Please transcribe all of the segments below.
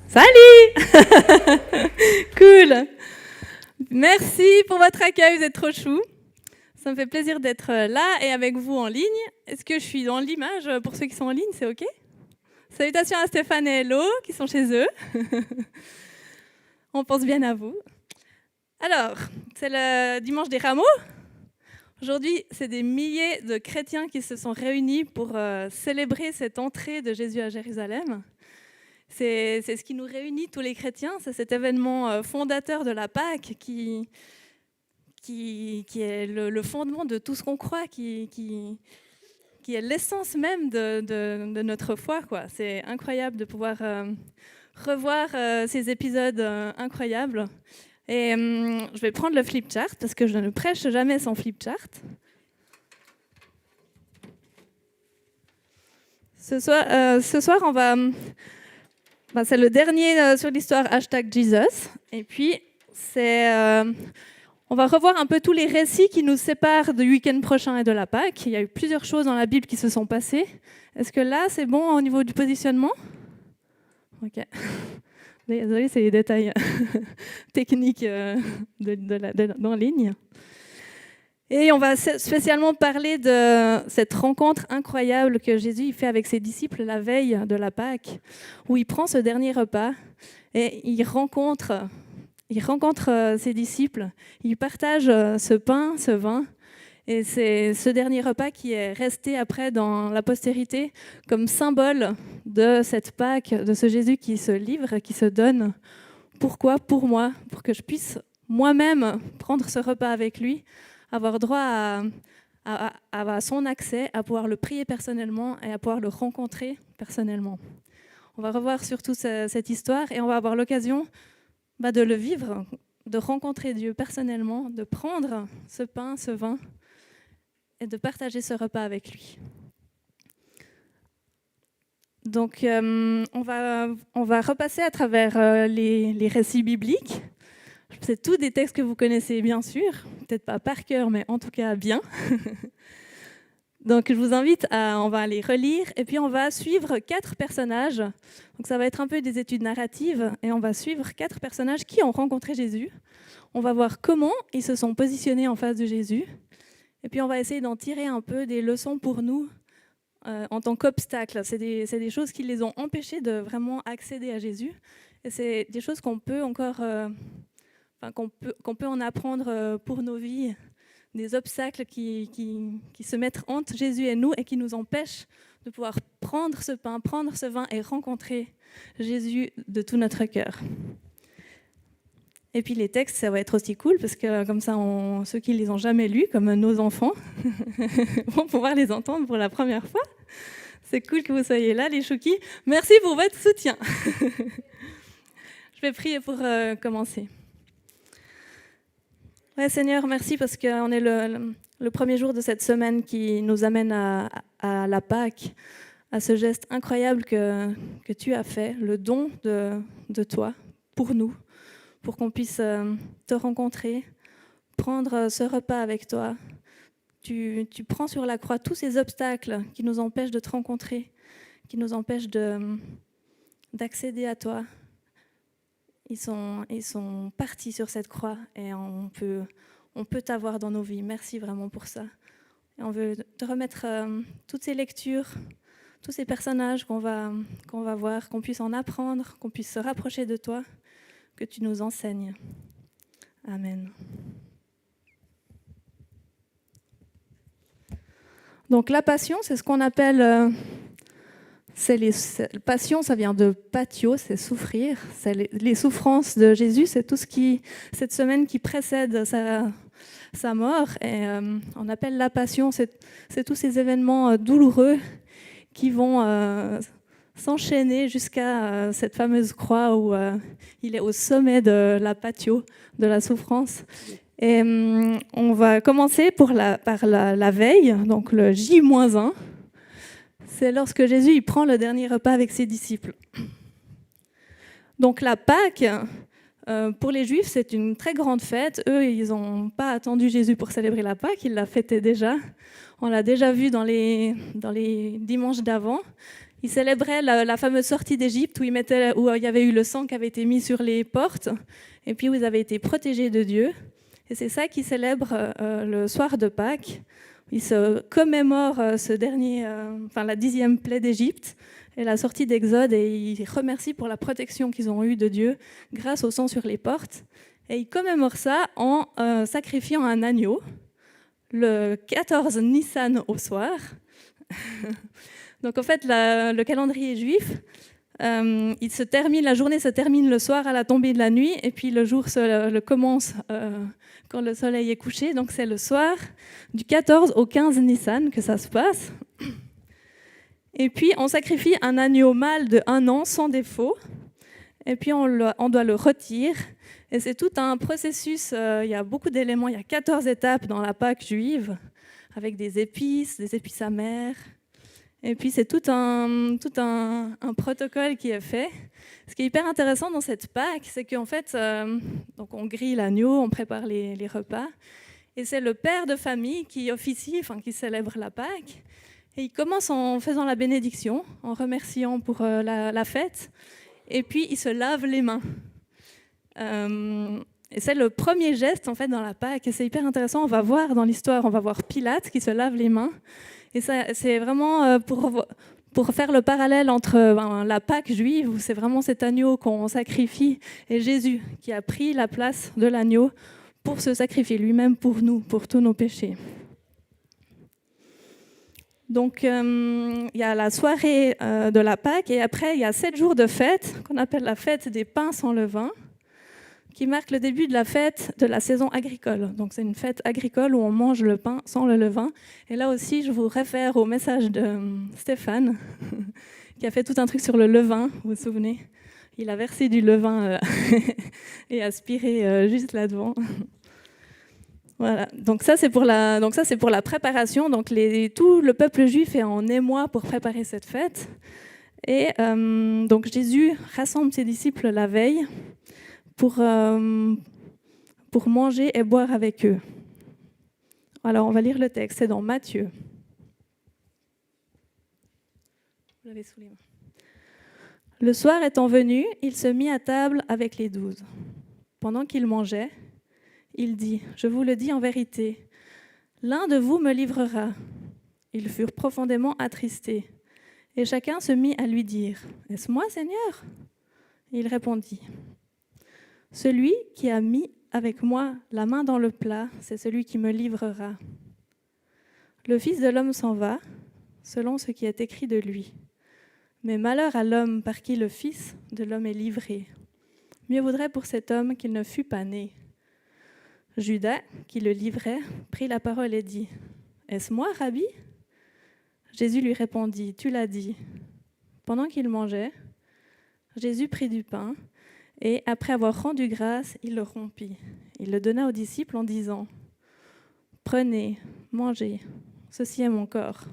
Salut! Cool! Merci pour votre accueil, vous êtes trop chou. Ça me fait plaisir d'être là et avec vous en ligne. Est-ce que je suis dans l'image pour ceux qui sont en ligne, c'est OK? Salutations à Stéphane et Hello qui sont chez eux. On pense bien à vous. Alors, c'est le dimanche des rameaux. Aujourd'hui, c'est des milliers de chrétiens qui se sont réunis pour célébrer cette entrée de Jésus à Jérusalem. C'est ce qui nous réunit tous les chrétiens, c'est cet événement fondateur de la Pâque qui est le fondement de tout ce qu'on croit, qui est l'essence même de notre foi, quoi. C'est incroyable de pouvoir revoir ces épisodes incroyables. Et je vais prendre le flipchart parce que je ne prêche jamais sans flipchart. Ce soir, on va... c'est le dernier sur l'histoire #Jesus. Et puis, on va revoir un peu tous les récits qui nous séparent du week-end prochain et de la Pâque. Il y a eu plusieurs choses dans la Bible qui se sont passées. Est-ce que là, c'est bon au niveau du positionnement? OK. Désolée, c'est les détails techniques dans ligne. Et on va spécialement parler de cette rencontre incroyable que Jésus fait avec ses disciples la veille de la Pâque, où il prend ce dernier repas et il rencontre ses disciples, il partage ce pain, ce vin, et c'est ce dernier repas qui est resté après dans la postérité comme symbole de cette Pâque, de ce Jésus qui se livre, qui se donne. Pourquoi? Pour moi, pour que je puisse moi-même prendre ce repas avec lui, avoir droit à son accès, à pouvoir le prier personnellement et à pouvoir le rencontrer personnellement. On va revoir surtout cette histoire et on va avoir l'occasion de le vivre, de rencontrer Dieu personnellement, de prendre ce pain, ce vin et de partager ce repas avec lui. Donc, on va repasser à travers les récits bibliques. C'est tous des textes que vous connaissez bien sûr, peut-être pas par cœur, mais en tout cas bien. Donc je vous invite on va les relire et puis on va suivre 4 personnages. Donc ça va être un peu des études narratives et on va suivre 4 personnages qui ont rencontré Jésus. On va voir comment ils se sont positionnés en face de Jésus. Et puis on va essayer d'en tirer un peu des leçons pour nous en tant qu'obstacles. C'est des choses qui les ont empêchés de vraiment accéder à Jésus. Et c'est des choses qu'on peut encore... qu'on peut en apprendre pour nos vies, des obstacles qui se mettent entre Jésus et nous et qui nous empêchent de pouvoir prendre ce pain, prendre ce vin et rencontrer Jésus de tout notre cœur. Et puis les textes, ça va être aussi cool parce que comme ça, ceux qui ne les ont jamais lus, comme nos enfants, vont pouvoir les entendre pour la première fois. C'est cool que vous soyez là, les chouquis. Merci pour votre soutien. Je vais prier pour commencer. Ouais, Seigneur, merci parce qu'on est le premier jour de cette semaine qui nous amène à la Pâque, à ce geste incroyable que tu as fait, le don de toi pour nous, pour qu'on puisse te rencontrer, prendre ce repas avec toi. Tu prends sur la croix tous ces obstacles qui nous empêchent de te rencontrer, qui nous empêchent d'accéder à toi. Ils sont partis sur cette croix et on peut t'avoir dans nos vies. Merci vraiment pour ça. Et on veut te remettre toutes ces lectures, tous ces personnages qu'on va voir, qu'on puisse en apprendre, qu'on puisse se rapprocher de toi, que tu nous enseignes. Amen. Donc la passion, c'est ce qu'on appelle... passion, ça vient de patio, c'est souffrir. C'est les souffrances de Jésus, c'est tout cette semaine qui précède sa mort. Et on appelle la passion, c'est tous ces événements douloureux qui vont s'enchaîner jusqu'à cette fameuse croix où il est au sommet de la patio, de la souffrance. Et on va commencer par la veille, donc le J-1. C'est lorsque Jésus il prend le dernier repas avec ses disciples. Donc la Pâque, pour les Juifs, c'est une très grande fête. Eux, ils n'ont pas attendu Jésus pour célébrer la Pâque, ils la fêtaient déjà. On l'a déjà vu dans les dimanches d'avant. Ils célébraient la fameuse sortie d'Égypte où il y avait eu le sang qui avait été mis sur les portes et puis où ils avaient été protégés de Dieu. Et c'est ça qu'ils célèbrent le soir de Pâques. Ils se commémorent la 10e plaie d'Égypte et la sortie d'Exode, et ils remercient pour la protection qu'ils ont eue de Dieu grâce au sang sur les portes. Et ils commémorent ça en sacrifiant un agneau le 14 Nissan au soir. Donc en fait, le calendrier juif, la journée se termine le soir à la tombée de la nuit, et puis le jour commence quand le soleil est couché. Donc c'est le soir du 14 au 15 Nissan que ça se passe. Et puis on sacrifie un agneau mâle de 1 an sans défaut, et puis on doit le rôtir. Et c'est tout un processus, il y a beaucoup d'éléments, il y a 14 étapes dans la Pâque juive, avec des épices amères. Et puis c'est tout un protocole qui est fait. Ce qui est hyper intéressant dans cette Pâque, c'est qu'en fait, donc on grille l'agneau, on prépare les repas, et c'est le père de famille qui officie, qui célèbre la Pâque. Et il commence en faisant la bénédiction, en remerciant pour la fête, et puis il se lave les mains. Et c'est le premier geste en fait dans la Pâque, et c'est hyper intéressant. On va voir dans l'histoire, on va voir Pilate qui se lave les mains, et ça, c'est vraiment pour faire le parallèle entre la Pâque juive, où c'est vraiment cet agneau qu'on sacrifie, et Jésus qui a pris la place de l'agneau pour se sacrifier lui-même pour nous, pour tous nos péchés. Donc, il y a la soirée de la Pâque, et après, il y a 7 jours de fête, qu'on appelle la fête des pains sans levain, qui marque le début de la fête de la saison agricole. Donc, c'est une fête agricole où on mange le pain sans le levain. Et là aussi, je vous réfère au message de Stéphane, qui a fait tout un truc sur le levain, vous vous souvenez ? Il a versé du levain et aspiré juste là-devant. Voilà, donc ça c'est pour la préparation. Donc tout le peuple juif est en émoi pour préparer cette fête. Et donc Jésus rassemble ses disciples la veille pour manger et boire avec eux. Alors on va lire le texte, c'est dans Matthieu. Vous l'avez sous les mains. Le soir étant venu, il se mit à table avec les 12. Pendant qu'il mangeait, il dit : « Je vous le dis en vérité, l'un de vous me livrera. » Ils furent profondément attristés. Et chacun se mit à lui dire : « Est-ce moi, Seigneur ? » Il répondit : « Celui qui a mis avec moi la main dans le plat, c'est celui qui me livrera. Le Fils de l'homme s'en va, selon ce qui est écrit de lui. Mais malheur à l'homme par qui le Fils de l'homme est livré. Mieux vaudrait pour cet homme qu'il ne fût pas né. » Judas, qui le livrait, prit la parole et dit : « Est-ce moi, Rabbi ? » Jésus lui répondit : « Tu l'as dit. » Pendant qu'il mangeait, Jésus prit du pain et, après avoir rendu grâce, il le rompit. Il le donna aux disciples en disant : « Prenez, mangez, ceci est mon corps. »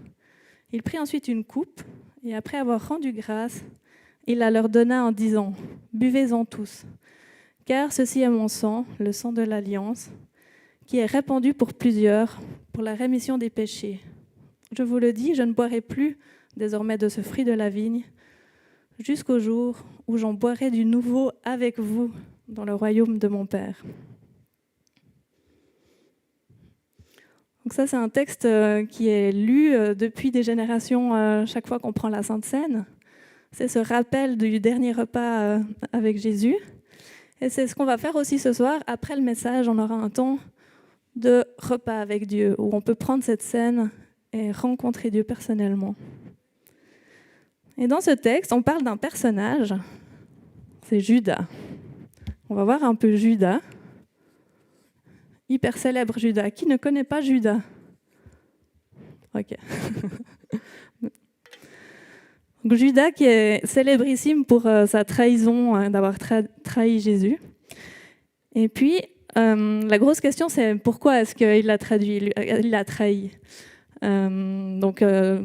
Il prit ensuite une coupe et, après avoir rendu grâce, il la leur donna en disant : « Buvez-en tous. Car ceci est mon sang, le sang de l'Alliance, qui est répandu pour plusieurs, pour la rémission des péchés. Je vous le dis, je ne boirai plus désormais de ce fruit de la vigne, jusqu'au jour où j'en boirai du nouveau avec vous dans le royaume de mon Père. » Donc ça, c'est un texte qui est lu depuis des générations chaque fois qu'on prend la Sainte Seine. C'est ce rappel du dernier repas avec Jésus. Et c'est ce qu'on va faire aussi ce soir. Après le message, on aura un temps de repas avec Dieu, où on peut prendre cette scène et rencontrer Dieu personnellement. Et dans ce texte, on parle d'un personnage, c'est Judas. On va voir un peu Judas, hyper célèbre Judas. Qui ne connaît pas Judas ? Ok. Donc, Judas qui est célébrissime pour sa trahison, d'avoir trahi Jésus. Et puis, la grosse question, c'est pourquoi est-ce qu'il l'a trahi ? Donc,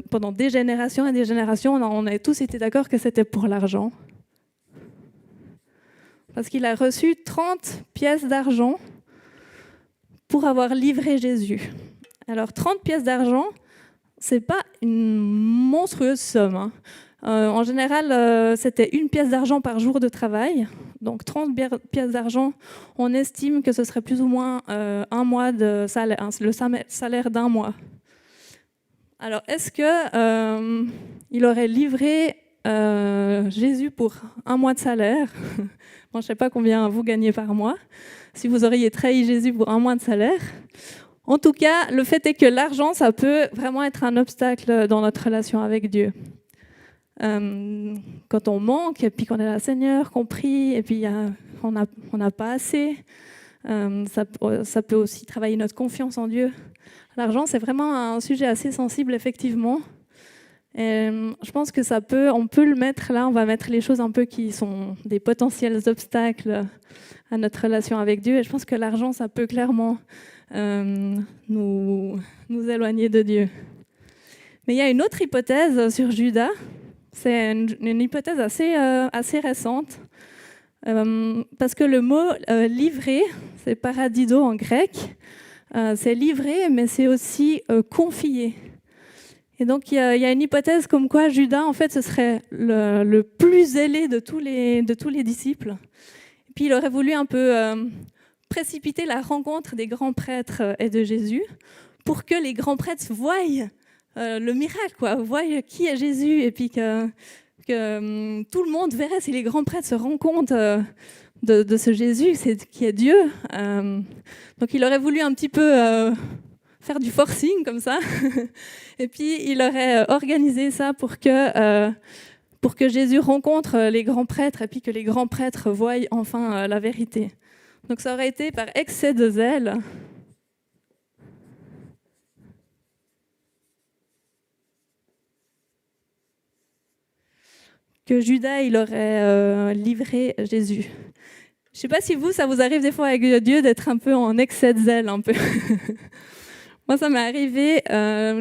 pendant des générations et des générations, on a tous été d'accord que c'était pour l'argent. Parce qu'il a reçu 30 pièces d'argent pour avoir livré Jésus. Alors, 30 pièces d'argent, c'est pas une monstrueuse somme, hein. En général, c'était 1 pièce d'argent par jour de travail. Donc 30 pièces d'argent, on estime que ce serait plus ou moins un mois de salaire, le salaire d'un mois. Alors, est-ce qu'il aurait livré Jésus pour un mois de salaire? Bon, je ne sais pas combien vous gagnez par mois, si vous auriez trahi Jésus pour un mois de salaire. En tout cas, le fait est que l'argent, ça peut vraiment être un obstacle dans notre relation avec Dieu. Quand on manque, et puis qu'on est là, Seigneur, qu'on prie, et puis on n'a pas assez, ça peut aussi travailler notre confiance en Dieu. L'argent, c'est vraiment un sujet assez sensible, effectivement. Et je pense que on peut le mettre là, on va mettre les choses un peu qui sont des potentiels obstacles à notre relation avec Dieu. Et je pense que l'argent, ça peut clairement nous éloigner de Dieu. Mais il y a une autre hypothèse sur Judas. C'est une hypothèse assez récente. Parce que le mot livrer, c'est paradido en grec. C'est livrer, mais c'est aussi confier. Et donc, il y a une hypothèse comme quoi Judas, en fait, ce serait le plus zélé de tous les disciples. Et puis, il aurait voulu un peu précipiter la rencontre des grands prêtres et de Jésus pour que les grands prêtres voient le miracle, voient qui est Jésus, et puis que tout le monde verrait si les grands prêtres se rendent compte de ce Jésus qui est Dieu. Donc, il aurait voulu un petit peu faire du forcing comme ça. Et puis, il aurait organisé ça pour que Jésus rencontre les grands prêtres et puis que les grands prêtres voient enfin la vérité. Donc, ça aurait été par excès de zèle. Que Judas, il aurait livré Jésus. Je ne sais pas si ça vous arrive des fois avec Dieu d'être un peu en excès de zèle, un peu. Moi, ça m'est arrivé,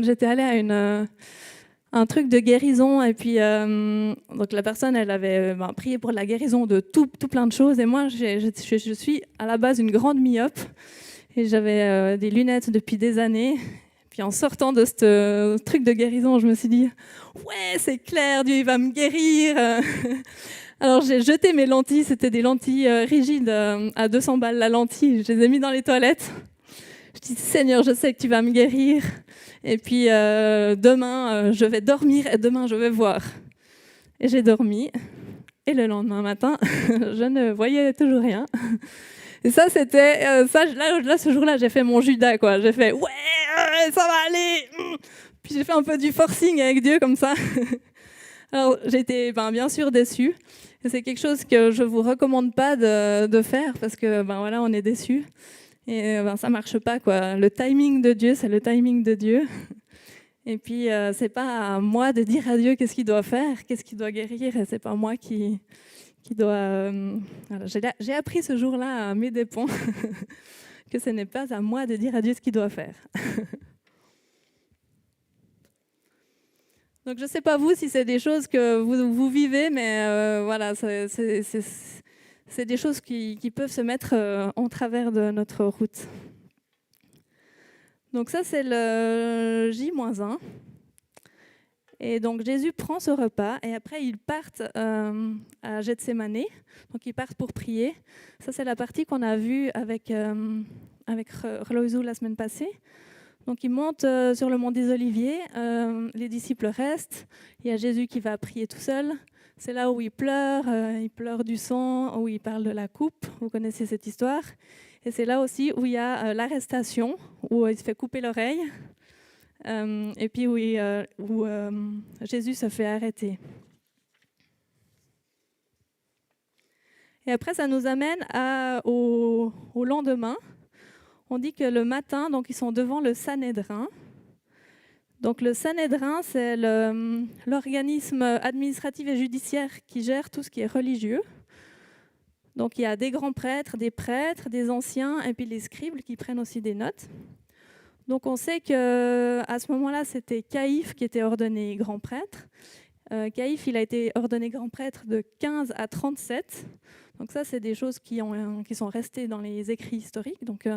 j'étais allée à un truc de guérison, et puis donc la personne, elle avait prié pour la guérison de tout plein de choses, et moi, je suis à la base une grande myope, et j'avais des lunettes depuis des années. Puis en sortant de ce truc de guérison, je me suis dit « Ouais, c'est clair, Dieu il va me guérir !» Alors j'ai jeté mes lentilles, c'était des lentilles rigides à 200 balles la lentille, je les ai mis dans les toilettes. Je dis « Seigneur, je sais que tu vas me guérir. Et puis demain, je vais dormir et demain, je vais voir. » Et j'ai dormi. Et le lendemain matin, je ne voyais toujours rien. Et ça, c'était... là, ce jour-là, j'ai fait mon Judas, quoi. J'ai fait « Ouais, ça va aller !» Puis j'ai fait un peu du forcing avec Dieu, comme ça. Alors, j'étais bien sûr déçue. Et c'est quelque chose que je ne vous recommande pas de faire, parce que, voilà, on est déçus. Et ça ne marche pas, quoi. Le timing de Dieu, c'est le timing de Dieu. Et puis, ce n'est pas à moi de dire à Dieu qu'est-ce qu'il doit faire, qu'est-ce qu'il doit guérir, et ce n'est pas moi qui doit... Voilà. J'ai appris ce jour-là à mes dépens que ce n'est pas à moi de dire à Dieu ce qu'il doit faire. Donc, je ne sais pas vous si c'est des choses que vous vivez, mais voilà, c'est des choses qui peuvent se mettre en travers de notre route. Donc ça, c'est le J-1. Et donc Jésus prend ce repas et après ils partent à Gethsémanée. Donc ils partent pour prier. Ça, c'est la partie qu'on a vue avec Reloizou la semaine passée. Donc ils montent sur le mont des Oliviers. Les disciples restent. Il y a Jésus qui va prier tout seul. C'est là où il pleure du sang, où il parle de la coupe. Vous connaissez cette histoire. Et c'est là aussi où il y a l'arrestation, où il se fait couper l'oreille, et puis où Jésus se fait arrêter. Et après, ça nous amène au lendemain. On dit que le matin, donc, ils sont devant le Sanhédrin. Donc le Sanhédrin, c'est l'organisme administratif et judiciaire qui gère tout ce qui est religieux. Donc il y a des grands prêtres, des anciens, et puis les scribes qui prennent aussi des notes. Donc on sait qu'à ce moment-là, c'était Caïphe qui était ordonné grand prêtre. Caïphe, il a été ordonné grand prêtre de 15 à 37. Donc ça, c'est des choses qui sont restées dans les écrits historiques. Donc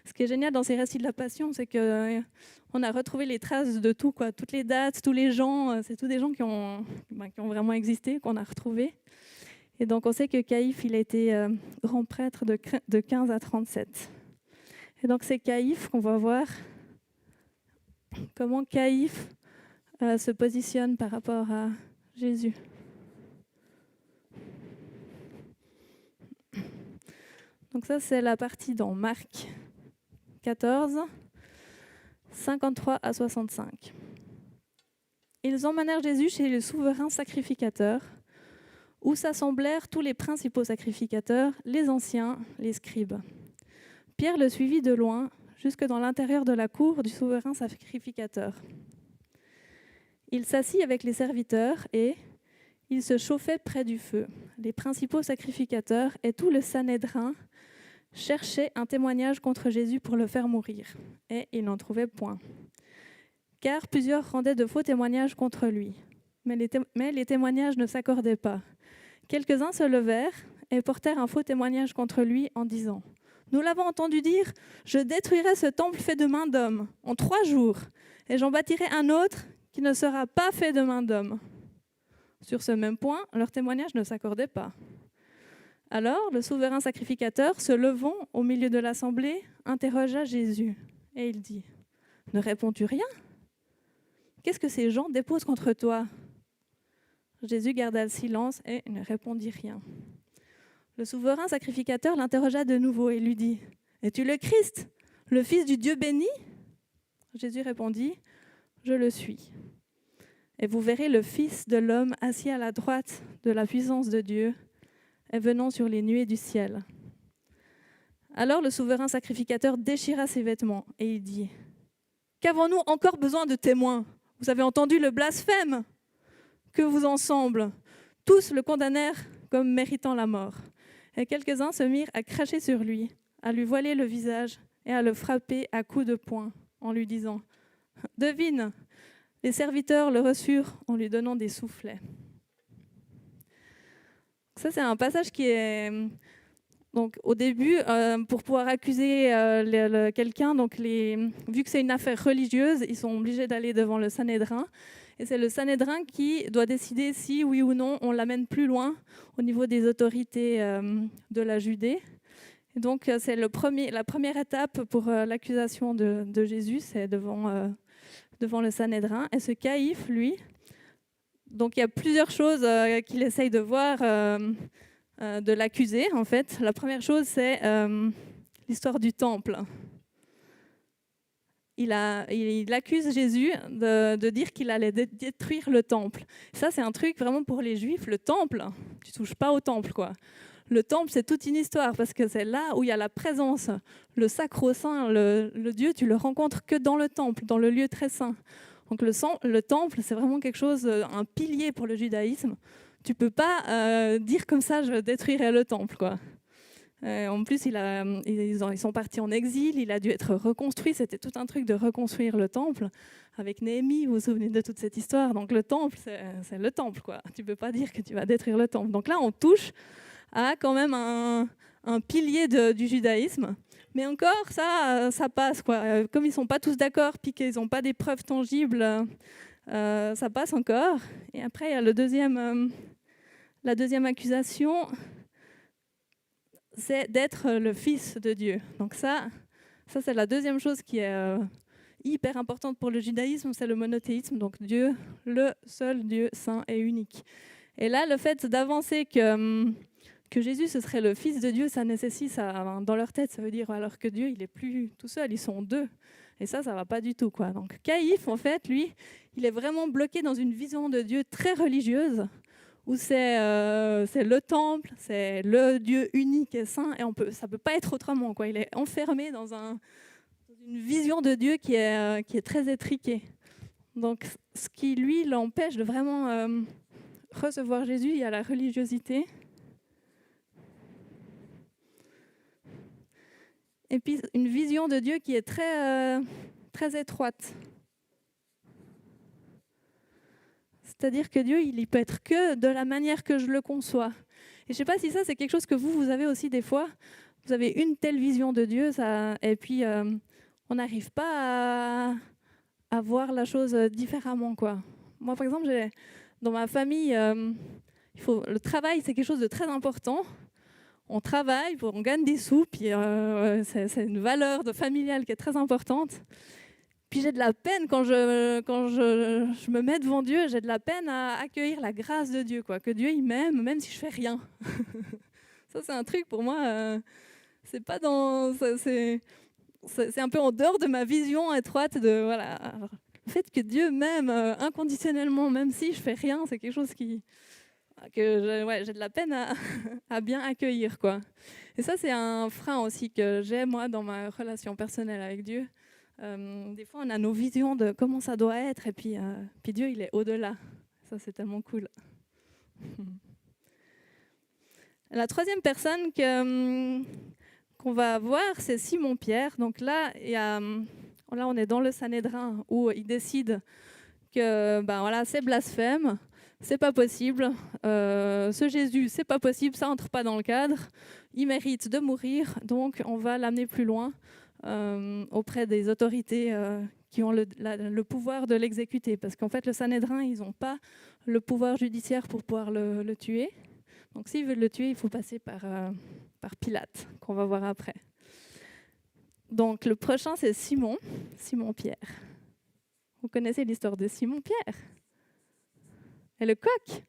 Ce qui est génial dans ces récits de la Passion, c'est qu'on a retrouvé les traces de tout, quoi. Toutes les dates, tous les gens, c'est tous des gens qui ont vraiment existé, qu'on a retrouvés. Et donc on sait que Caïphe, il a été grand prêtre de 15 à 37. Et donc c'est Caïphe qu'on va voir comment Caïphe se positionne par rapport à Jésus. Donc ça, c'est la partie dans Marc 14, 53 à 65. Ils emmenèrent Jésus chez le souverain sacrificateur, où s'assemblèrent tous les principaux sacrificateurs, les anciens, les scribes. Pierre le suivit de loin, jusque dans l'intérieur de la cour du souverain sacrificateur. Il s'assit avec les serviteurs et il se chauffait près du feu. Les principaux sacrificateurs et tout le Sanhédrin cherchaient un témoignage contre Jésus pour le faire mourir, et ils n'en trouvaient point. Car plusieurs rendaient de faux témoignages contre lui, mais les témoignages ne s'accordaient pas. Quelques-uns se levèrent et portèrent un faux témoignage contre lui en disant « Nous l'avons entendu dire, je détruirai ce temple fait de main d'homme en 3 jours, et j'en bâtirai un autre qui ne sera pas fait de main d'homme. » Sur ce même point, leur témoignage ne s'accordait pas. Alors, le souverain sacrificateur, se levant au milieu de l'assemblée, interrogea Jésus, et il dit « Ne réponds-tu rien ? Qu'est-ce que ces gens déposent contre toi ?» Jésus garda le silence et ne répondit rien. Le souverain sacrificateur l'interrogea de nouveau et lui dit « Es-tu le Christ, le Fils du Dieu béni ?» Jésus répondit « Je le suis. Et vous verrez le Fils de l'homme assis à la droite de la puissance de Dieu et venant sur les nuées du ciel. » Alors le souverain sacrificateur déchira ses vêtements et il dit « Qu'avons-nous encore besoin de témoins ? Vous avez entendu le blasphème ? Que vous ensemble, tous le condamnèrent comme méritant la mort. Et quelques-uns se mirent à cracher sur lui, à lui voiler le visage et à le frapper à coups de poing en lui disant « Devine !» Les serviteurs le reçurent en lui donnant des soufflets. Ça, c'est un passage qui est... Donc, au début, pour pouvoir accuser quelqu'un, vu que c'est une affaire religieuse, ils sont obligés d'aller devant le Sanhédrin. Et c'est le Sanhédrin qui doit décider si, oui ou non, on l'amène plus loin au niveau des autorités de la Judée. Et donc, c'est la première étape pour l'accusation de Jésus, c'est devant le Sanhédrin. Et ce Caïphe, lui, donc il y a plusieurs choses qu'il essaye de voir, de l'accuser, en fait. La première chose, c'est l'histoire du temple. Il accuse Jésus de dire qu'il allait détruire le temple. Ça, c'est un truc vraiment pour les Juifs. Le temple, tu ne touches pas au temple, quoi. Le temple, c'est toute une histoire parce que c'est là où il y a la présence, le sacro-saint, le Dieu, tu le rencontres que dans le temple, dans le lieu très saint. Donc le temple, c'est vraiment quelque chose, un pilier pour le judaïsme. Tu ne peux pas dire comme ça, je détruirai le temple, quoi. En plus, ils sont partis en exil, il a dû être reconstruit. C'était tout un truc de reconstruire le temple. Avec Néhémie, vous vous souvenez de toute cette histoire. Donc le temple, c'est le temple, quoi. Tu ne peux pas dire que tu vas détruire le temple. Donc là, on touche à quand même un pilier du judaïsme. Mais encore, ça passe, quoi. Comme ils ne sont pas tous d'accord, puis qu'ils n'ont pas des preuves tangibles, ça passe encore. Et après, il y a la deuxième accusation, c'est d'être le Fils de Dieu. Donc ça c'est la deuxième chose qui est hyper importante pour le judaïsme, c'est le monothéisme, donc Dieu, le seul Dieu saint et unique. Et là, le fait d'avancer que Jésus, ce serait le Fils de Dieu, ça nécessite, dans leur tête, ça veut dire alors que Dieu, il n'est plus tout seul, ils sont 2. Et ça va pas du tout, quoi. Donc Caïphe, en fait, lui, il est vraiment bloqué dans une vision de Dieu très religieuse, où c'est le temple, c'est le Dieu unique et saint, et ça peut pas être autrement, quoi. Il est enfermé dans une vision de Dieu qui est très étriquée. Donc, ce qui, lui, l'empêche de vraiment recevoir Jésus, il y a la religiosité. Et puis, une vision de Dieu qui est très, très étroite. C'est-à-dire que Dieu, il peut être que de la manière que je le conçois. Et je ne sais pas si ça, c'est quelque chose que vous avez aussi des fois. vous avez une telle vision de Dieu, et puis on n'arrive pas à voir la chose différemment, quoi. Moi, par exemple, dans ma famille, le travail, c'est quelque chose de très important. On travaille, on gagne des sous, puis c'est une valeur familiale qui est très importante. Puis j'ai de la peine quand je me mets devant Dieu, j'ai de la peine à accueillir la grâce de Dieu, quoi. Que Dieu il m'aime, même si je fais rien. Ça, c'est un truc pour moi, c'est pas dans... C'est un peu en dehors de ma vision étroite de... Voilà. Alors, le fait que Dieu m'aime inconditionnellement, même si je fais rien, c'est quelque chose que j'ai de la peine à bien accueillir, quoi. Et ça, c'est un frein aussi que j'ai, moi, dans ma relation personnelle avec Dieu. Des fois, on a nos visions de comment ça doit être, et puis Dieu, il est au-delà. Ça, c'est tellement cool. La troisième personne qu'on va voir, c'est Simon-Pierre. Donc là, on est dans le Sanhédrin, où il décide que c'est blasphème, c'est pas possible, ce Jésus, c'est pas possible, ça entre pas dans le cadre, il mérite de mourir, donc on va l'amener plus loin auprès des autorités qui ont le pouvoir de l'exécuter, parce qu'en fait le Sanhédrin, ils n'ont pas le pouvoir judiciaire pour pouvoir le tuer. Donc s'ils veulent le tuer, il faut passer par Pilate, qu'on va voir après. Donc le prochain, c'est Simon-Pierre. Vous connaissez l'histoire de Simon-Pierre? Et le coq.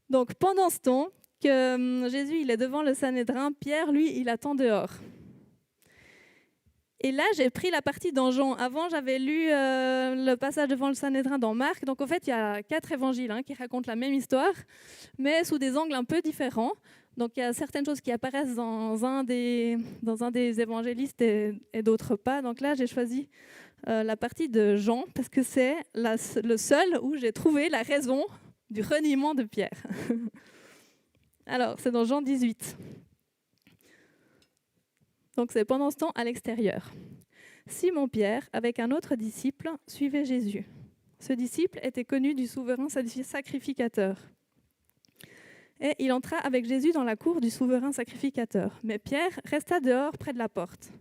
Donc pendant ce temps que Jésus il est devant le Sanhédrin, Pierre, lui, il attend dehors. Et là, j'ai pris la partie dans Jean. Avant, j'avais lu le passage devant le Sanhédrin dans Marc. Donc en fait, il y a 4 évangiles qui racontent la même histoire, mais sous des angles un peu différents. Donc il y a certaines choses qui apparaissent dans un des évangélistes et d'autres pas. Donc là, j'ai choisi la partie de Jean parce que c'est le seul où j'ai trouvé la raison du reniement de Pierre. Alors, c'est dans Jean 18. Donc c'est pendant ce temps à l'extérieur. Simon-Pierre, avec un autre disciple, suivait Jésus. Ce disciple était connu du souverain sacrificateur. Et il entra avec Jésus dans la cour du souverain sacrificateur. Mais Pierre resta dehors près de la porte.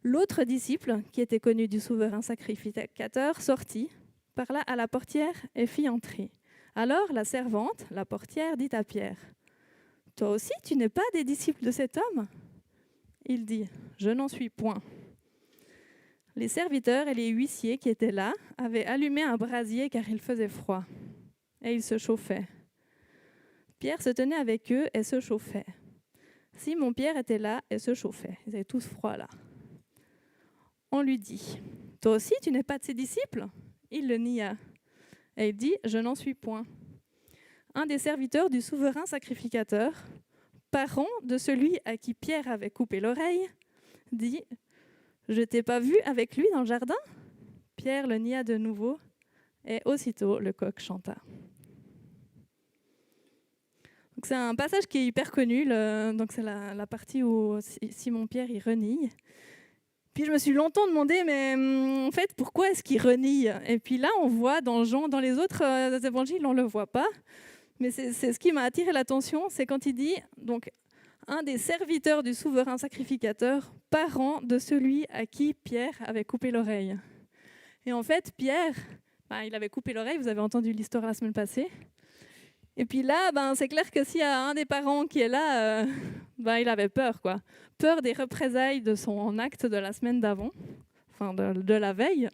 L'autre disciple, qui était connu du souverain sacrificateur, sortit, parla à la portière et fit entrer. Alors la servante, la portière, dit à Pierre, « Toi aussi, tu n'es pas des disciples de cet homme ?» Il dit, « Je n'en suis point. » Les serviteurs et les huissiers qui étaient là avaient allumé un brasier car il faisait froid. Et ils se chauffaient. Pierre se tenait avec eux et se chauffait. Simon-Pierre était là et se chauffait. Ils avaient tous froid là. On lui dit, « Toi aussi, tu n'es pas de ses disciples ?» Il le nia. Et il dit, « Je n'en suis point. » Un des serviteurs du souverain sacrificateur, parent de celui à qui Pierre avait coupé l'oreille, dit, « Je t'ai pas vu avec lui dans le jardin ?» Pierre le nia de nouveau, et aussitôt le coq chanta. Donc c'est un passage qui est hyper connu, donc c'est la partie où Simon-Pierre il renie. Puis je me suis longtemps demandé, mais en fait, pourquoi est-ce qu'il renie? Et puis là, on voit dans Jean, dans les autres évangiles, on ne le voit pas. Mais c'est ce qui m'a attiré l'attention, c'est quand il dit, donc, un des serviteurs du souverain sacrificateur, parent de celui à qui Pierre avait coupé l'oreille. Et en fait, Pierre, il avait coupé l'oreille, vous avez entendu l'histoire la semaine passée. Et puis là, c'est clair que s'il y a un des parents qui est là, il avait peur, quoi. Peur des représailles de son acte de la semaine d'avant, enfin de la veille,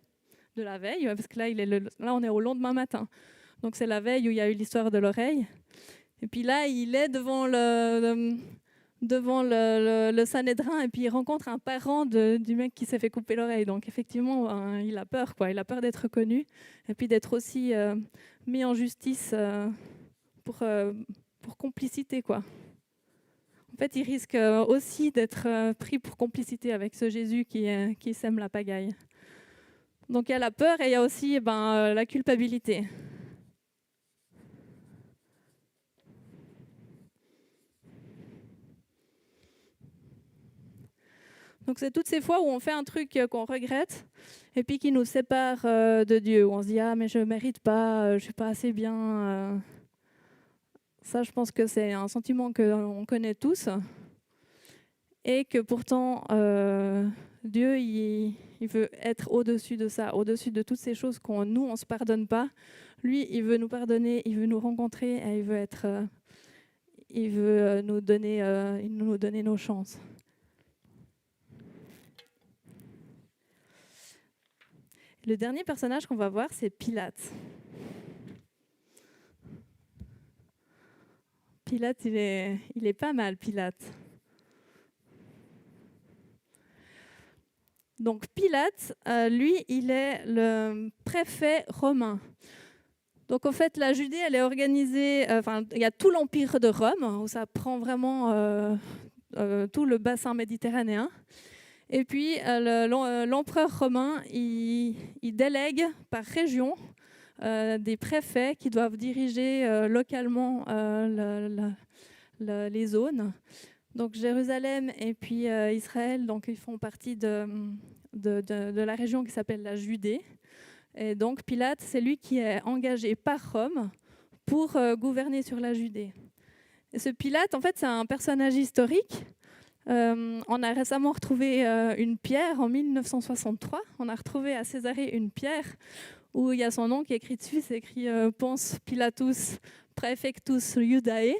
parce que là on est au lendemain matin. Donc c'est la veille où il y a eu l'histoire de l'oreille. Et puis là, il est devant le Sanhédrin et puis il rencontre un parent du mec qui s'est fait couper l'oreille. Donc effectivement, il a peur, quoi. Il a peur d'être reconnu et puis d'être aussi mis en justice pour complicité, quoi. En fait, il risque aussi d'être pris pour complicité avec ce Jésus qui sème la pagaille. Donc il y a la peur et il y a aussi la culpabilité. Donc c'est toutes ces fois où on fait un truc qu'on regrette et puis qui nous sépare de Dieu, où on se dit « Ah mais je ne mérite pas, je ne suis pas assez bien. » Ça, je pense que c'est un sentiment qu'on connaît tous. Et que pourtant, Dieu, il veut être au-dessus de ça, au-dessus de toutes ces choses qu'on nous, on ne se pardonne pas. Lui, il veut nous pardonner, il veut nous rencontrer, et il veut nous donner nos chances. Le dernier personnage qu'on va voir, c'est Pilate. Pilate, il est pas mal, Pilate. Donc Pilate, lui, il est le préfet romain. Donc en fait, la Judée, elle est organisée, il y a tout l'empire de Rome, où ça prend vraiment tout le bassin méditerranéen. Et puis l'empereur romain, il délègue par région des préfets qui doivent diriger localement les zones. Donc Jérusalem et puis Israël, donc ils font partie de la région qui s'appelle la Judée. Et donc Pilate, c'est lui qui est engagé par Rome pour gouverner sur la Judée. Et ce Pilate, en fait, c'est un personnage historique. On a récemment retrouvé une pierre en 1963. On a retrouvé à Césarée une pierre où il y a son nom qui est écrit dessus. C'est écrit Ponce Pilatus Praefectus Iudae.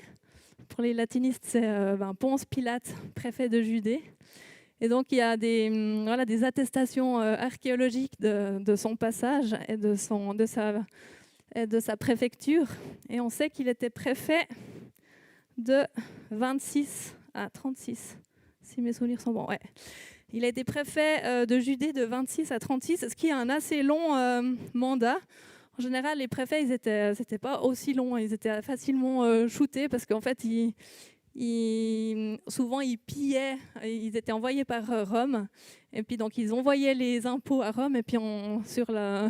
Pour les latinistes, c'est Ponce Pilate, préfet de Judée. Et donc, il y a des attestations archéologiques de son passage et de sa préfecture. Et on sait qu'il était préfet de 26 à 36, si mes souvenirs sont bons. Ouais. Il a été préfet de Judée de 26 à 36, ce qui est un assez long mandat. En général, les préfets, c'était pas aussi longs, ils étaient facilement shootés parce qu'en fait, souvent ils pillaient, ils étaient envoyés par Rome, et puis donc ils envoyaient les impôts à Rome, et puis sur la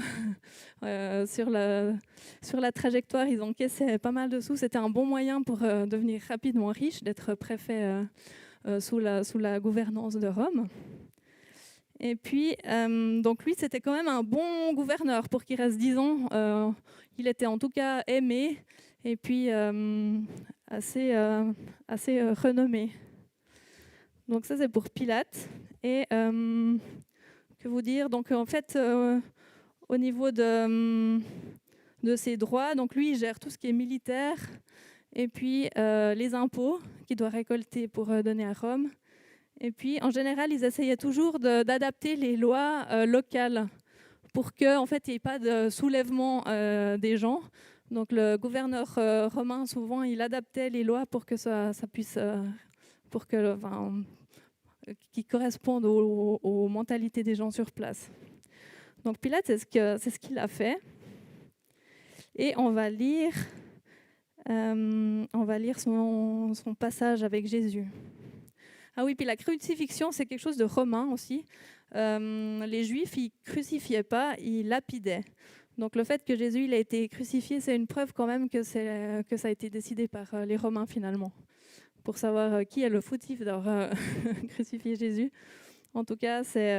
trajectoire, ils encaissaient pas mal de sous. C'était un bon moyen pour devenir rapidement riche, d'être préfet sous la gouvernance de Rome. Et puis, donc lui, c'était quand même un bon gouverneur pour qu'il reste 10 ans. Il était en tout cas aimé, et puis assez renommé. Donc ça, c'est pour Pilate. Et que vous dire, donc en fait, au niveau de ses droits, donc lui, il gère tout ce qui est militaire, et puis les impôts qu'il doit récolter pour donner à Rome. Et puis, en général, ils essayaient toujours d'adapter les lois locales pour qu'il n'y ait pas de soulèvement des gens. Donc, le gouverneur romain, souvent, il adaptait les lois pour que ça puisse... qui correspondent aux mentalités des gens sur place. Donc, Pilate, c'est ce qu'il a fait. Et on va lire son passage avec Jésus. Ah oui, puis la crucifixion, c'est quelque chose de romain aussi. Les Juifs, ils ne crucifiaient pas, ils lapidaient. Donc le fait que Jésus il a été crucifié, c'est une preuve quand même que ça a été décidé par les Romains finalement, pour savoir qui est le fautif d'avoir crucifié Jésus. En tout cas, c'est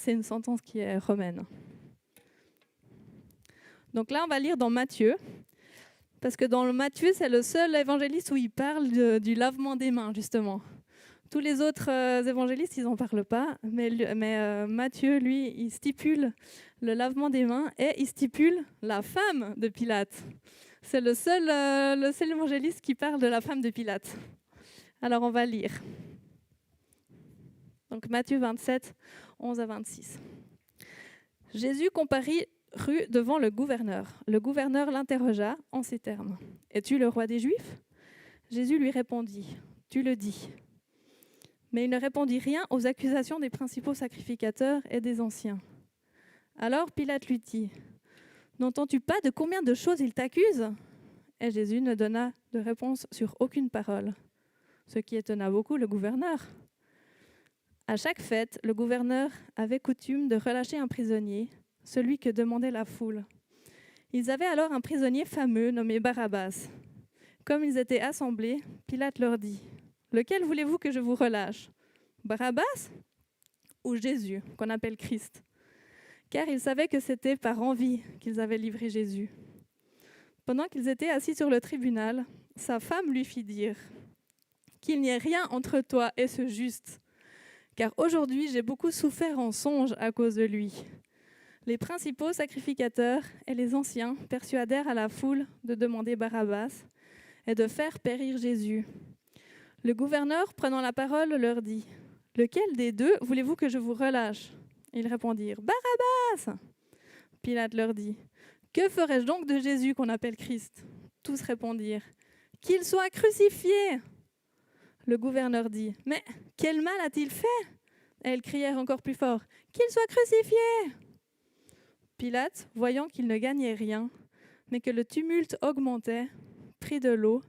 une sentence qui est romaine. Donc là, on va lire dans Matthieu, parce que dans le Matthieu, c'est le seul évangéliste où il parle du lavement des mains, justement. Tous les autres évangélistes, ils n'en parlent pas, mais Matthieu, lui, il stipule le lavement des mains et il stipule la femme de Pilate. C'est le seul évangéliste qui parle de la femme de Pilate. Alors, on va lire. Donc, Matthieu 27, 11 à 26. Jésus comparut devant le gouverneur. Le gouverneur l'interrogea en ces termes. « Es-tu le roi des Juifs ?» Jésus lui répondit. « Tu le dis. » Mais il ne répondit rien aux accusations des principaux sacrificateurs et des anciens. Alors Pilate lui dit, « N'entends-tu pas de combien de choses il t'accuse ?» Et Jésus ne donna de réponse sur aucune parole, ce qui étonna beaucoup le gouverneur. À chaque fête, le gouverneur avait coutume de relâcher un prisonnier, celui que demandait la foule. Ils avaient alors un prisonnier fameux nommé Barabbas. Comme ils étaient assemblés, Pilate leur dit, « Lequel voulez-vous que je vous relâche ? Barabbas ou Jésus, qu'on appelle Christ ?» Car ils savaient que c'était par envie qu'ils avaient livré Jésus. Pendant qu'ils étaient assis sur le tribunal, sa femme lui fit dire qu'il n'y ait rien entre toi et ce juste, car aujourd'hui j'ai beaucoup souffert en songe à cause de lui. Les principaux sacrificateurs et les anciens persuadèrent à la foule de demander Barabbas et de faire périr Jésus. Le gouverneur, prenant la parole, leur dit « Lequel des deux voulez-vous que je vous relâche ?» Ils répondirent « Barabbas !» Pilate leur dit « Que ferai-je donc de Jésus qu'on appelle Christ ?» Tous répondirent « Qu'il soit crucifié !» Le gouverneur dit « Mais quel mal a-t-il fait ?» Et ils crièrent encore plus fort « Qu'il soit crucifié !» Pilate, voyant qu'il ne gagnait rien, mais que le tumulte augmentait, prit de l'eau,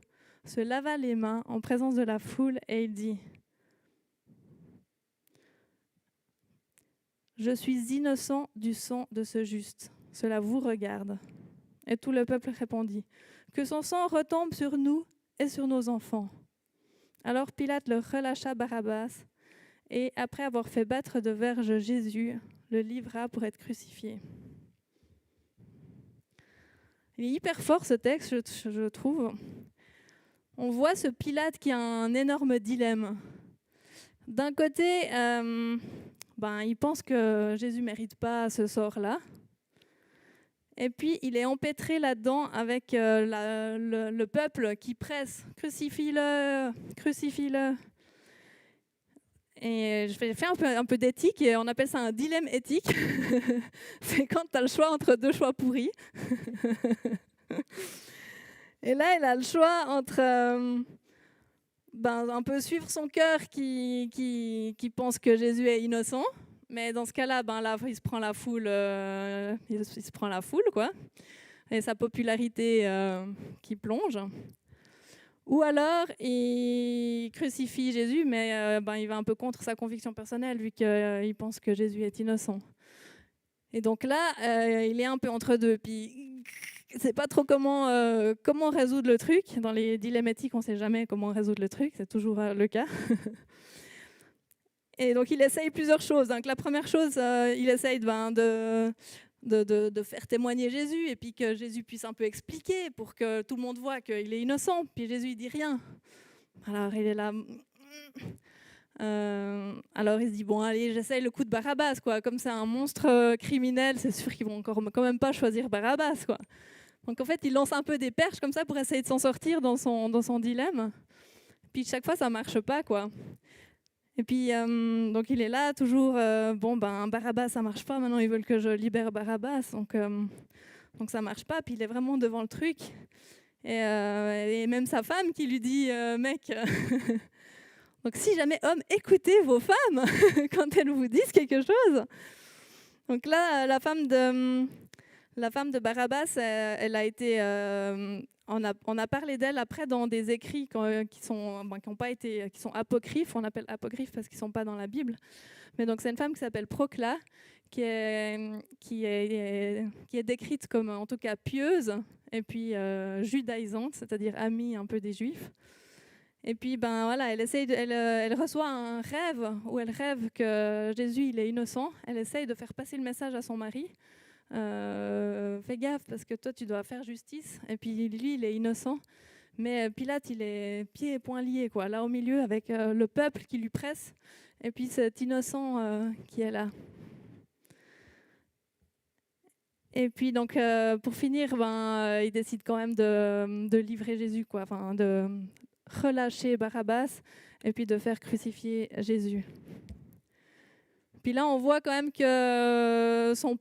se lava les mains en présence de la foule et il dit « Je suis innocent du sang de ce juste, cela vous regarde. » Et tout le peuple répondit « Que son sang retombe sur nous et sur nos enfants. » Alors Pilate leur relâcha Barabbas et, après avoir fait battre de verges Jésus, le livra pour être crucifié. Il est hyper fort ce texte, je trouve. On voit ce Pilate qui a un énorme dilemme. D'un côté, il pense que Jésus ne mérite pas ce sort-là. Et puis, il est empêtré là-dedans avec le peuple qui presse « Crucifie-le, crucifie-le ». Et je vais faire un peu d'éthique, et on appelle ça un dilemme éthique. C'est quand tu as le choix entre deux choix pourris. Et là, il a le choix entre un peu suivre son cœur qui pense que Jésus est innocent. Mais dans ce cas-là, là il se prend la foule, quoi. Et sa popularité qui plonge. Ou alors, il crucifie Jésus, mais il va un peu contre sa conviction personnelle, vu qu'il pense que Jésus est innocent. Et donc là, il est un peu entre deux. Puis, il ne sait pas trop comment résoudre le truc. Dans les dilemmes éthiques, on ne sait jamais comment résoudre le truc. C'est toujours le cas. Et donc, il essaye plusieurs choses. Donc, la première chose, il essaye de faire témoigner Jésus, et puis que Jésus puisse un peu expliquer pour que tout le monde voit qu'il est innocent. Puis Jésus, il dit rien. Alors, il est là. Alors, il se dit, bon, allez, j'essaye le coup de Barabbas, quoi. Comme c'est un monstre criminel, c'est sûr qu'ils vont quand même pas choisir Barabbas, quoi. Donc, en fait, il lance un peu des perches comme ça pour essayer de s'en sortir dans son dilemme. Puis, chaque fois, ça marche pas, quoi. Et puis, donc il est là, toujours, Barabbas, ça marche pas, maintenant ils veulent que je libère Barabbas, donc ça marche pas, puis il est vraiment devant le truc. Et même sa femme qui lui dit, mec, donc si jamais homme, écoutez vos femmes quand elles vous disent quelque chose. Donc là, la femme de Barabbas, elle a été... On a parlé d'elle après dans des écrits qui sont apocryphes. On appelle apocryphes parce qu'ils ne sont pas dans la Bible. Mais donc c'est une femme qui s'appelle Procla, qui est décrite comme en tout cas pieuse et puis judaïsante, c'est-à-dire amie un peu des Juifs. Et puis elle reçoit un rêve où elle rêve que Jésus il est innocent. Elle essaye de faire passer le message à son mari. Fais gaffe parce que toi tu dois faire justice, et puis lui il est innocent, mais Pilate il est pieds et poings liés, quoi, là au milieu avec le peuple qui lui presse et puis cet innocent qui est là. Et puis donc pour finir, il décide quand même de livrer Jésus, quoi, de relâcher Barabbas et puis de faire crucifier Jésus. Puis là, on voit quand même que son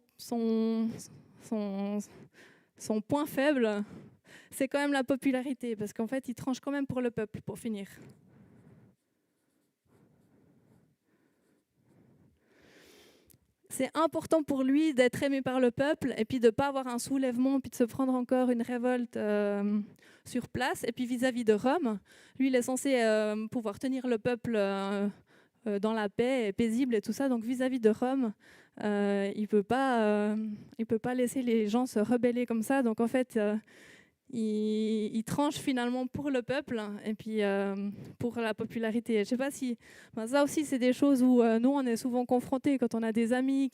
point faible, c'est quand même la popularité, parce qu'en fait, il tranche quand même pour le peuple, pour finir. C'est important pour lui d'être aimé par le peuple, et puis de ne pas avoir un soulèvement, puis de se prendre encore une révolte sur place. Et puis vis-à-vis de Rome, lui, il est censé pouvoir tenir le peuple... dans la paix, paisible et tout ça. Donc vis-à-vis de Rome, il peut pas laisser les gens se rebeller comme ça. Donc en fait, il tranche finalement pour le peuple et puis pour la popularité. Je sais pas si ça aussi c'est des choses où nous on est souvent confrontés quand on a des amis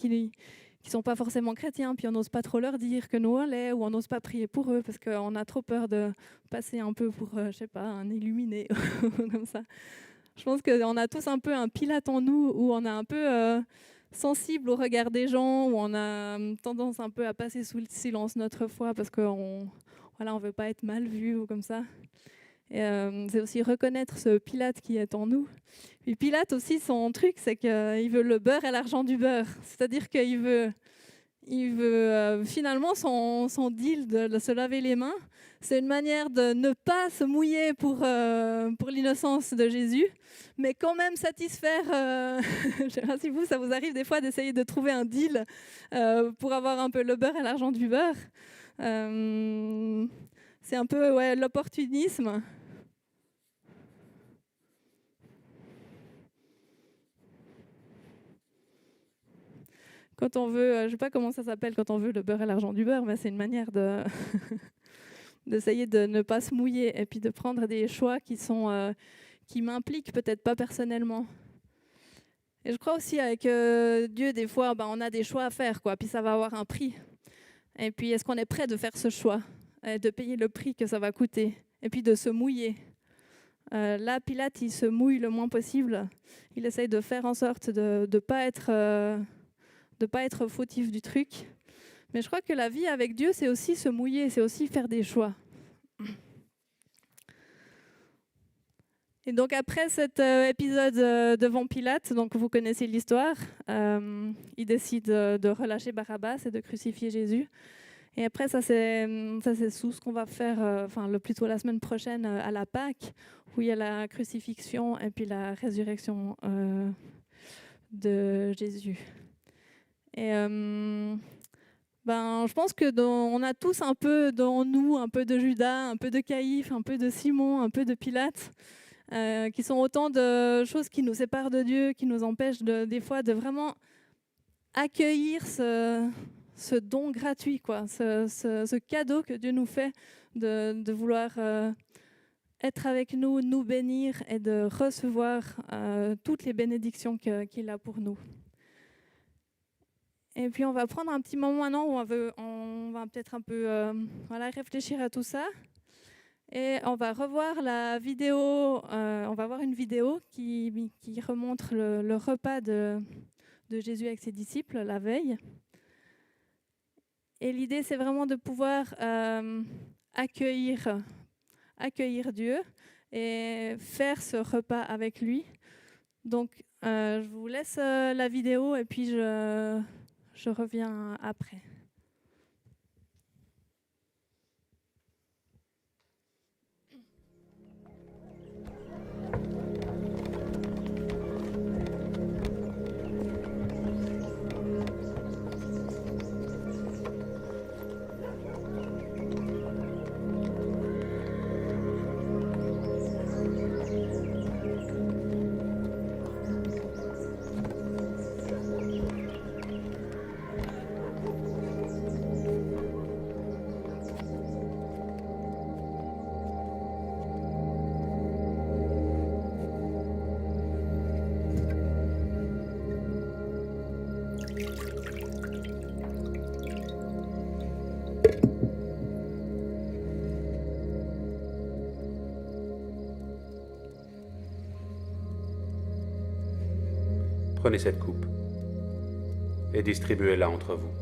qui sont pas forcément chrétiens, puis on n'ose pas trop leur dire que nous on l'est, ou on n'ose pas prier pour eux parce qu'on a trop peur de passer un peu pour, je sais pas, un illuminé comme ça. Je pense qu'on a tous un peu un Pilate en nous, où on est un peu sensible au regard des gens, où on a tendance un peu à passer sous le silence notre foi parce qu'on on veut pas être mal vu ou comme ça. Et c'est aussi reconnaître ce Pilate qui est en nous. Puis Pilate aussi, son truc, c'est qu'il veut le beurre et l'argent du beurre. C'est-à-dire qu'il veut finalement son deal de se laver les mains, c'est une manière de ne pas se mouiller pour l'innocence de Jésus, mais quand même satisfaire. Je ne sais pas si ça vous arrive des fois d'essayer de trouver un deal pour avoir un peu le beurre et l'argent du beurre. C'est un peu l'opportunisme. Quand on veut, je ne sais pas comment ça s'appelle quand on veut le beurre et l'argent du beurre, mais c'est une manière d'essayer de ne pas se mouiller et puis de prendre des choix qui m'impliquent peut-être pas personnellement. Et je crois aussi avec Dieu, des fois, on a des choix à faire, quoi, puis ça va avoir un prix. Et puis, est-ce qu'on est prêt de faire ce choix, de payer le prix que ça va coûter, et puis de se mouiller? Là, Pilate, il se mouille le moins possible. Il essaye de faire en sorte de ne pas être fautif du truc. Mais je crois que la vie avec Dieu, c'est aussi se mouiller, c'est aussi faire des choix. Et donc après cet épisode devant Pilate, donc vous connaissez l'histoire, il décide de relâcher Barabbas et de crucifier Jésus. Et après, ça c'est sous ce qu'on va faire, plutôt la semaine prochaine à la Pâque, où il y a la crucifixion et puis la résurrection de Jésus. Et je pense que on a tous un peu dans nous, un peu de Judas, un peu de Caïphe, un peu de Simon, un peu de Pilate, qui sont autant de choses qui nous séparent de Dieu, qui nous empêchent des fois de vraiment accueillir ce don gratuit, quoi, ce cadeau que Dieu nous fait de vouloir être avec nous, nous bénir et de recevoir toutes les bénédictions qu'il a pour nous. Et puis on va prendre un petit moment maintenant où on va peut-être un peu réfléchir à tout ça. Et on va revoir la vidéo, on va voir une vidéo qui remontre le repas de Jésus avec ses disciples la veille. Et l'idée, c'est vraiment de pouvoir accueillir Dieu et faire ce repas avec lui. Donc, je vous laisse la vidéo et puis je reviens après. Prenez cette coupe et distribuez-la entre vous.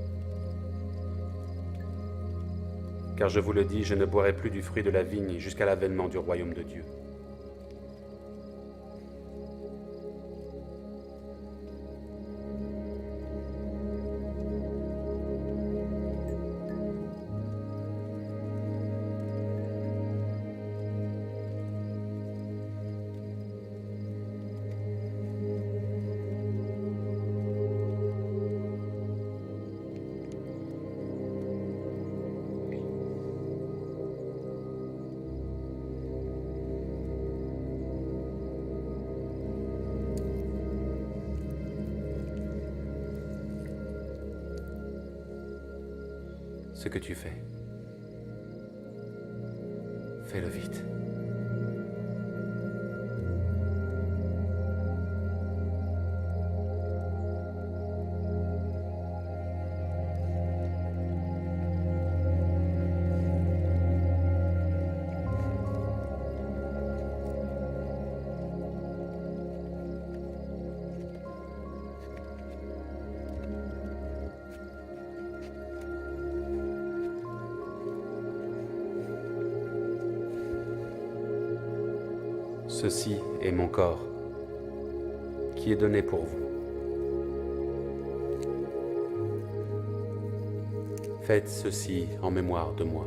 Car je vous le dis, je ne boirai plus du fruit de la vigne jusqu'à l'avènement du royaume de Dieu. Ce que tu fais, fais-le vite. Ceci est mon corps, qui est donné pour vous. Faites ceci en mémoire de moi.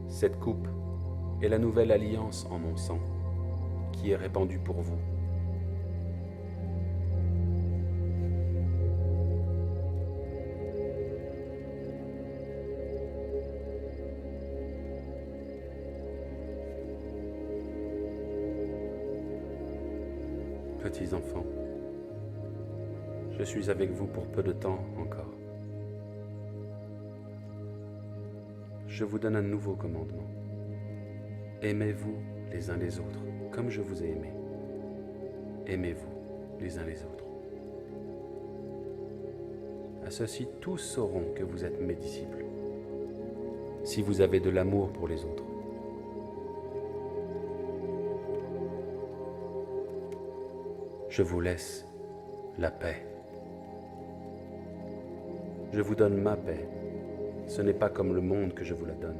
Cette coupe est la nouvelle alliance en mon sang, qui est répandue pour vous. Petits enfants, je suis avec vous pour peu de temps encore. Je vous donne un nouveau commandement. Aimez-vous les uns les autres, comme je vous ai aimé. Aimez-vous les uns les autres. À ceci, tous sauront que vous êtes mes disciples, si vous avez de l'amour pour les autres. Je vous laisse la paix. Je vous donne ma paix. Ce n'est pas comme le monde que je vous la donne.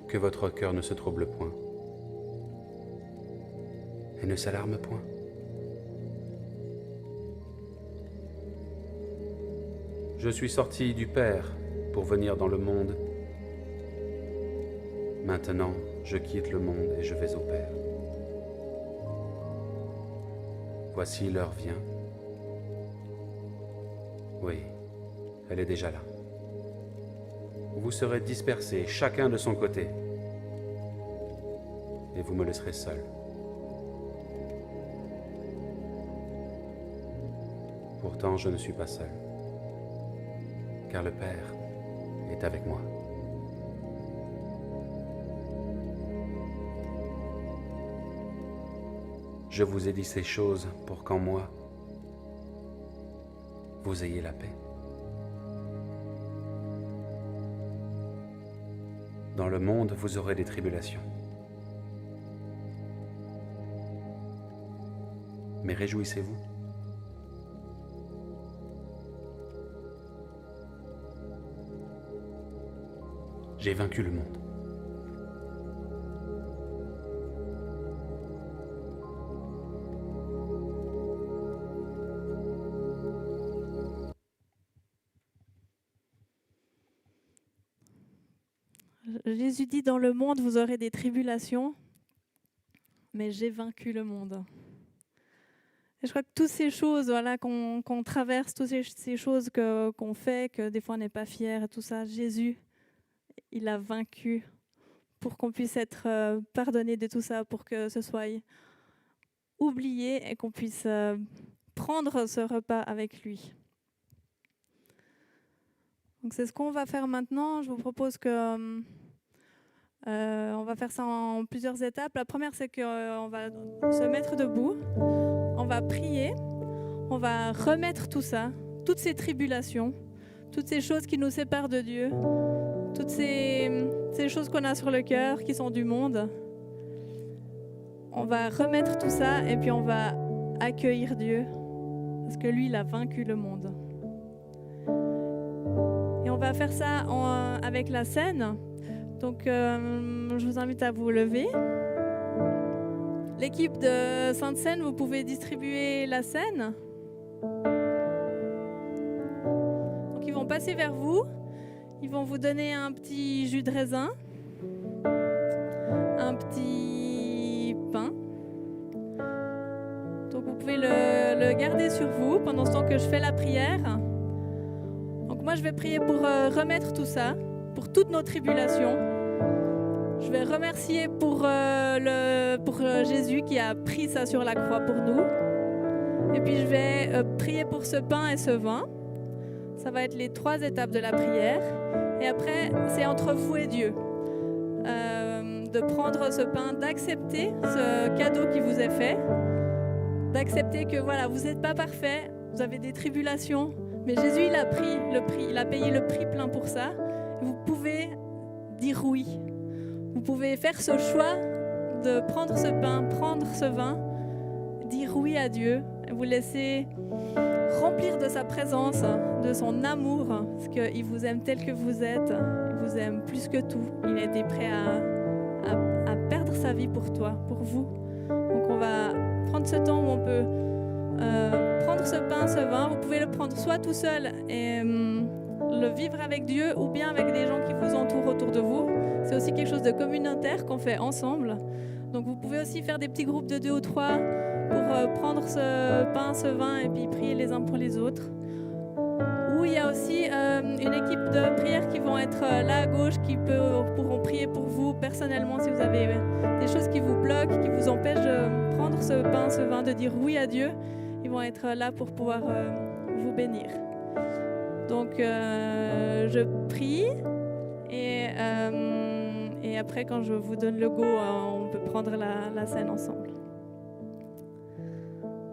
Que votre cœur ne se trouble point et ne s'alarme point. Je suis sorti du Père pour venir dans le monde. Maintenant, je quitte le monde et je vais au Père. Voici l'heure vient. Oui, elle est déjà là. Vous serez dispersés, chacun de son côté, et vous me laisserez seul. Pourtant, je ne suis pas seul, car le Père est avec moi. Je vous ai dit ces choses pour qu'en moi, vous ayez la paix. Dans le monde, vous aurez des tribulations. Mais réjouissez-vous. J'ai vaincu le monde. Jésus dit, dans le monde, vous aurez des tribulations, mais j'ai vaincu le monde. Et je crois que toutes ces choses qu'on traverse, toutes ces choses qu'on fait, que des fois on n'est pas fier, et tout ça, Jésus, il a vaincu pour qu'on puisse être pardonné de tout ça, pour que ce soit oublié et qu'on puisse prendre ce repas avec lui. Donc c'est ce qu'on va faire maintenant. Je vous propose que on va faire ça en plusieurs étapes. La première, c'est qu'on va se mettre debout, on va prier, on va remettre tout ça, toutes ces tribulations, toutes ces choses qui nous séparent de Dieu, toutes ces choses qu'on a sur le cœur, qui sont du monde. On va remettre tout ça et puis on va accueillir Dieu, parce que lui, il a vaincu le monde. Et on va faire ça avec la scène. Donc, je vous invite à vous lever. L'équipe de Sainte-Seine, vous pouvez distribuer la scène. Donc, ils vont passer vers vous. Ils vont vous donner un petit jus de raisin, un petit pain. Donc, vous pouvez le garder sur vous pendant ce temps que je fais la prière. Donc, moi, je vais prier pour remettre tout ça, pour toutes nos tribulations. Je vais remercier pour Jésus qui a pris ça sur la croix pour nous. Et puis je vais prier pour ce pain et ce vin. Ça va être les 3 étapes de la prière. Et après, c'est entre vous et Dieu. de prendre ce pain, d'accepter ce cadeau qui vous est fait, d'accepter que voilà, vous n'êtes pas parfait, vous avez des tribulations, mais Jésus, il a pris le prix, il a payé le prix plein pour ça. Vous pouvez dire oui. Vous pouvez faire ce choix de prendre ce pain, prendre ce vin, dire oui à Dieu, et vous laisser remplir de sa présence, de son amour, parce qu'il vous aime tel que vous êtes, il vous aime plus que tout. Il a été prêt à perdre sa vie pour toi, pour vous. Donc on va prendre ce temps où on peut prendre ce pain, ce vin. Vous pouvez le prendre soit tout seul et le vivre avec Dieu, ou bien avec des gens qui vous entourent autour de vous. C'est aussi quelque chose de communautaire qu'on fait ensemble. Donc vous pouvez aussi faire des petits groupes de 2 ou 3 pour prendre ce pain, ce vin et puis prier les uns pour les autres. Ou il y a aussi une équipe de prière qui vont être là à gauche, qui pourront prier pour vous personnellement si vous avez des choses qui vous bloquent, qui vous empêchent de prendre ce pain, ce vin, de dire oui à Dieu. Ils vont être là pour pouvoir vous bénir. Donc je prie et après quand je vous donne le go, on peut prendre la scène ensemble.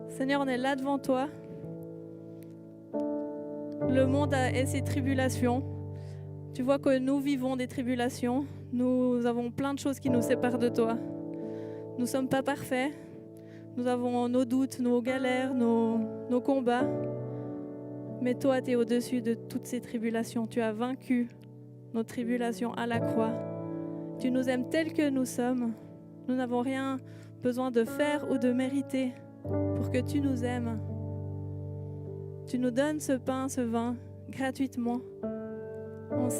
Seigneur, on est là devant toi. Le monde a ses tribulations. Tu vois que nous vivons des tribulations. Nous avons plein de choses qui nous séparent de toi. Nous ne sommes pas parfaits. Nous avons nos doutes, nos galères, nos combats. Mais toi, tu es au-dessus de toutes ces tribulations. Tu as vaincu nos tribulations à la croix. Tu nous aimes tels que nous sommes. Nous n'avons rien besoin de faire ou de mériter pour que tu nous aimes. Tu nous donnes ce pain, ce vin, gratuitement.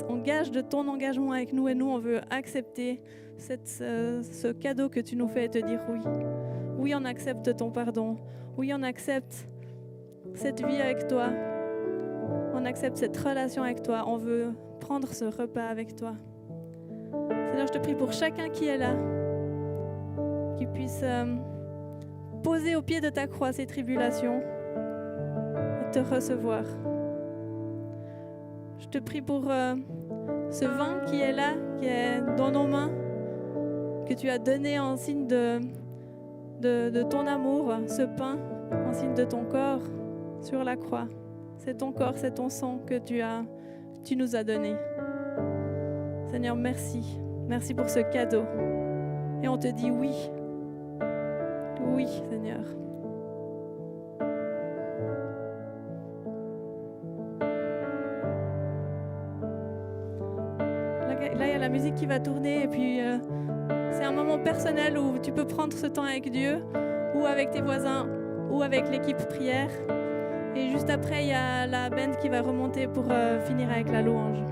On gage de ton engagement avec nous et nous, on veut accepter ce cadeau que tu nous fais et te dire oui. Oui, on accepte ton pardon. Oui, on accepte cette vie avec toi. On accepte cette relation avec toi. On veut prendre ce repas avec toi. Seigneur, je te prie pour chacun qui est là, qui puisse poser au pied de ta croix ces tribulations et te recevoir. Je te prie pour ce vin qui est là, qui est dans nos mains, que tu as donné en signe de ton amour, ce pain en signe de ton corps sur la croix. C'est ton corps, c'est ton sang que tu nous as donné. Seigneur, merci. Merci pour ce cadeau. Et on te dit oui. Oui, Seigneur. Là, il y a la musique qui va tourner et puis c'est un moment personnel où tu peux prendre ce temps avec Dieu ou avec tes voisins ou avec l'équipe prière. Et juste après, il y a la band qui va remonter pour finir avec la louange.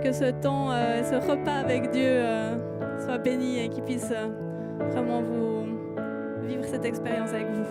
Que ce temps, ce repas avec Dieu soit béni et qu'il puisse vraiment vous vivre cette expérience avec vous.